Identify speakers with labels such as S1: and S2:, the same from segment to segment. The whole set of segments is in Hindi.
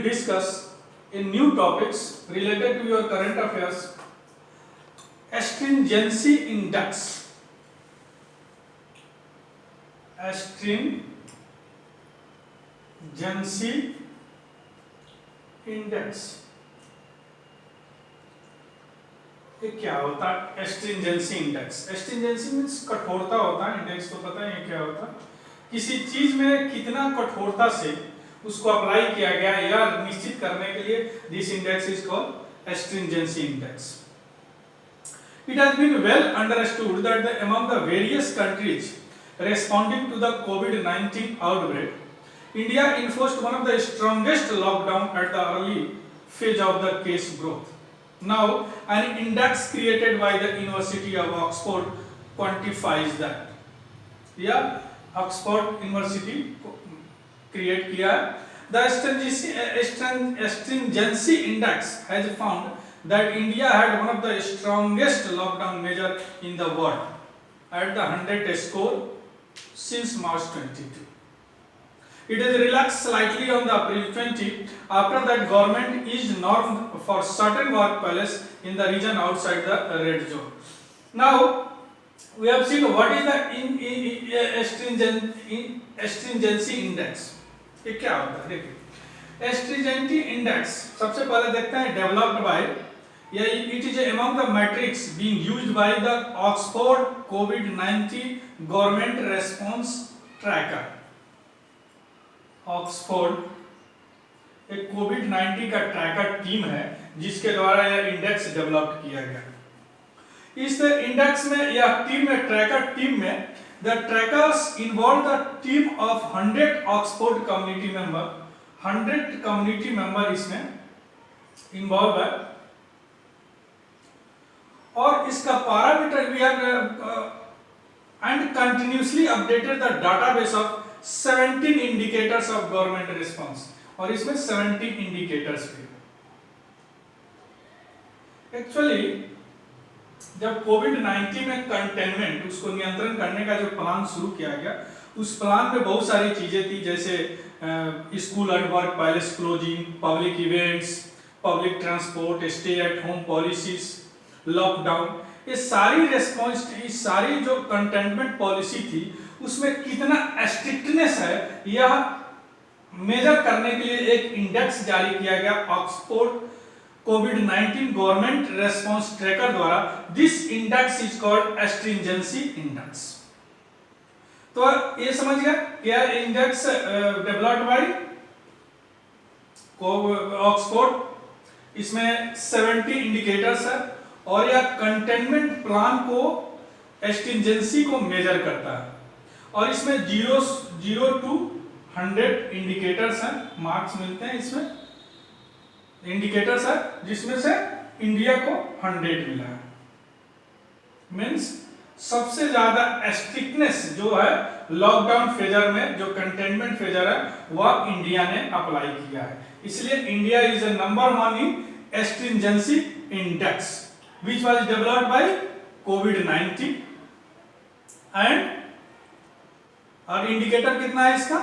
S1: will discuss in new topics related to your current affairs. Stringency index. Stringency index. ये क्या होता है? Stringency index. स्ट्रिंजेंसी मीन्स कठोरता होता है, इंडेक्स तो पता है ये क्या होता है. किसी चीज में कितना कठोरता से उसको अप्लाई किया गया या निश्चित करने के लिए this index is called stringency index. It has been well understood that among the various countries responding to the COVID-19 outbreak, India enforced one of the strongest lockdown at the early phase of the case growth. Now, an index created by the University of Oxford quantifies that. Yeah, Oxford University create किया. The stringency index has found that India had one of the strongest lockdown measure in the world at the 100 score since March 22. It has relaxed slightly on the April 20 after that government eased norms for certain workplaces in the region outside the red zone. Now we have seen what is the stringency index. ये क्या होता है? देखिए stringency index सबसे पहले देखते हैं developed by या it is among the metrics being used by the Oxford COVID-19 government response tracker. Oxford एक कोविड-19 का ट्रैकर टीम है जिसके द्वारा यह इंडेक्स डेवलप किया गया. इस इंडेक्स में या टीम में ट्रैकर टीम में the trackers involve the team of 100 Oxford community member. 100 community member इसमें इन्वॉल्व है और इसका parameter we have and continuously updated the database of 17 indicators of government response. और इसमें 17 इंडिकेटर्स भी. एक्चुअली जब कोविड-19 में कंटेनमेंट उसको नियंत्रण करने का जो प्लान शुरू किया गया उस प्लान में बहुत सारी चीजें थी जैसे school and work place closing, public events, public transport, stay at home policies, lockdown. ये सारी रेस्पॉन्स, ये सारी जो कंटेनमेंट पॉलिसी थी उसमें कितना स्ट्रिक्टनेस है यह मेजर करने के लिए एक इंडेक्स जारी किया गया ऑक्सफोर्ड कोविड-19 गवर्नमेंट रेस्पॉन्स ट्रैकर द्वारा. This index is called stringency index. तो ये समझ गया क्या इंडेक्स डेवलप्ड बाय ऑक्सफोर्ड. इसमें 70 इंडिकेटर्स है और यह कंटेनमेंट प्लान को स्ट्रिंजेंसी को मेजर करता है. और इसमें 0 to 100 इंडिकेटर्स हैं, मार्क्स मिलते हैं इसमें. इंडिकेटर्स है जिसमें से इंडिया को 100 मिला है. मींस सबसे ज्यादा स्ट्रिक्टनेस जो है लॉकडाउन फेजर में, जो कंटेनमेंट फेजर है वह इंडिया ने अप्लाई किया है. इसलिए India is a number 1 in stringency index which was developed by COVID-19 and और इंडिकेटर कितना है इसका?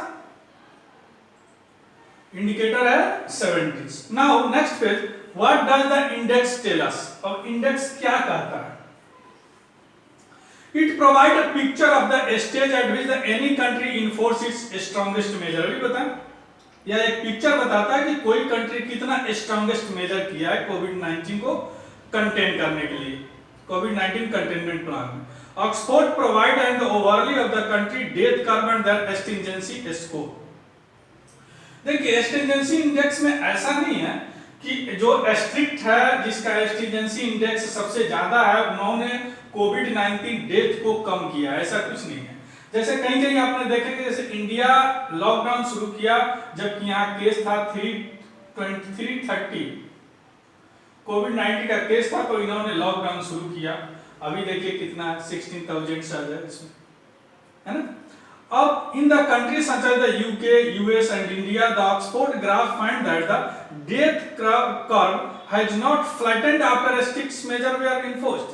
S1: इंडिकेटर है 70. Now next page, what does the index tell us. और इंडेक्स क्या कहता है? It provide a picture of the stage at which the any country enforce its strongest measure. अभी बताएं, यह एक पिक्चर बताता है कि कोई कंट्री कितना स्ट्रॉन्गेस्ट मेजर किया है कोविड-19 को कंटेन करने के लिए कोविड-19 कंटेनमेंट प्लान में. Oxford provide and the overview of the country death curve and their stringency score. देखिए स्ट्रिंजेंसी इंडेक्स में ऐसा नहीं है कि जो स्ट्रिक्ट है जिसका स्ट्रिंजेंसी इंडेक्स सबसे ज्यादा है उन्होंने कोविड-19 डेथ को कम किया, ऐसा कुछ नहीं है. जैसे कहीं कहीं आपने देखेंगे जैसे इंडिया लॉकडाउन शुरू किया जबकि यहाँ केस था 330 कोविड-19 का केस था तो इन्होंने लॉकडाउन शुरू किया. अभी देखिए कितना 16,000 सर्ज है इसमें, है ना. अब in the countries such as the UK, US and India the Oxford graph find that the death curve has not flattened after strict measure they enforced.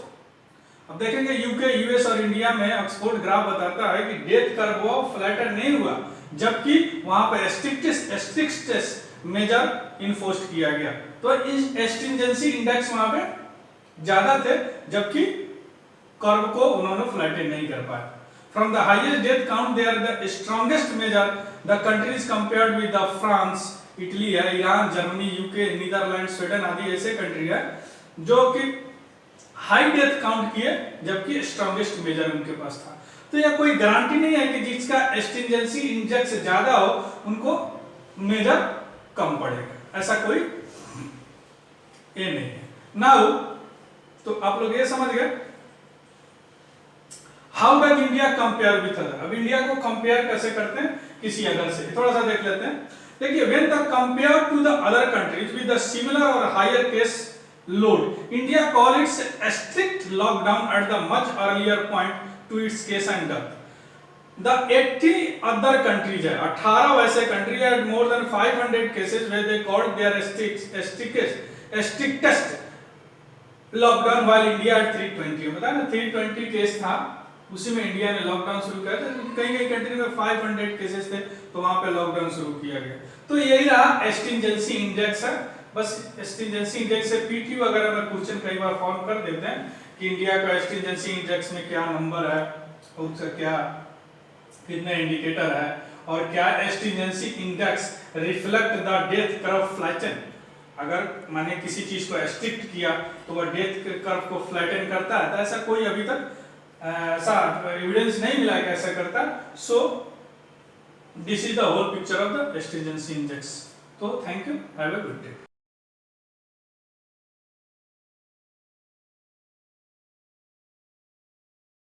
S1: अब देखेंगे यूके, यूएस और इंडिया में ऑक्सफोर्ड ग्राफ बताता है कि डेथ कर्व वो फ्लैटन नहीं हुआ जबकि वहां पर स्ट्रिक्ट मेजर इन्फोर्स किया गया। तो इस एस्टिंजेंसी इंडेक्स वहां पे ज्यादा थे, जबकि कर्व को उन्होंने फ्लैटन नहीं कर पाया। From the highest death count they are the strongest major the countries compared with the France, Italy है, Iran, Germany, UK, Netherland, Sweden आदि ऐसे कंट्री है जो कि हाई डेथ काउंट किए, जबकि स्ट्रॉन्गेस्ट मेजर उनके पास था। तो यह कोई गारंटी नहीं है कि जिसका एस्टिंजेंसी इंडेक्स ज्यादा हो उनको मेजर कम पड़ेगा, ऐसा कोई ये नहीं है। नाउ तो आप लोग ये समझ गए how does India compare with other. अब इंडिया को कंपेयर कैसे करते हैं किसी अदर से, थोड़ा सा देख लेते हैं। देखिए when the compare to the other countries with the similar or higher case load, India call its a strict lockdown at the much earlier point to its case and death. The 80 other countries है, 18 वैसे country had more than 500 cases where they called their strictest lockdown while India had 320। बताया ना 320 केस था, उसी में इंडिया ने लॉकडाउन शुरू किया था। कई कई कंट्री में 500 केसेस थे तो वहां पे लॉकडाउन शुरू किया गया। तो यही रहा एस्टिंजेंसी इंडेक्स है। बस एस्टिंजेंसी इंडेक्स से पीक्यू वगैरह में क्वेश्चन कई बार फॉर्म कर देते हैं कि इंडिया का एस्टिंजेंसी इंडेक्स में क्या नंबर है, उसका क्या कितने इंडिकेटर है, और क्या stringency index reflect the death curve flatten. अगर माने किसी चीज को एस्ट्रिक्ट किया तो वह डेथ कर्व को फ्लैटन करता है, तो ऐसा कोई अभी तक ऐसा एविडेंस नहीं मिला कि ऐसा करता। So this is the whole picture of the stringency index. तो thank you, have a good day.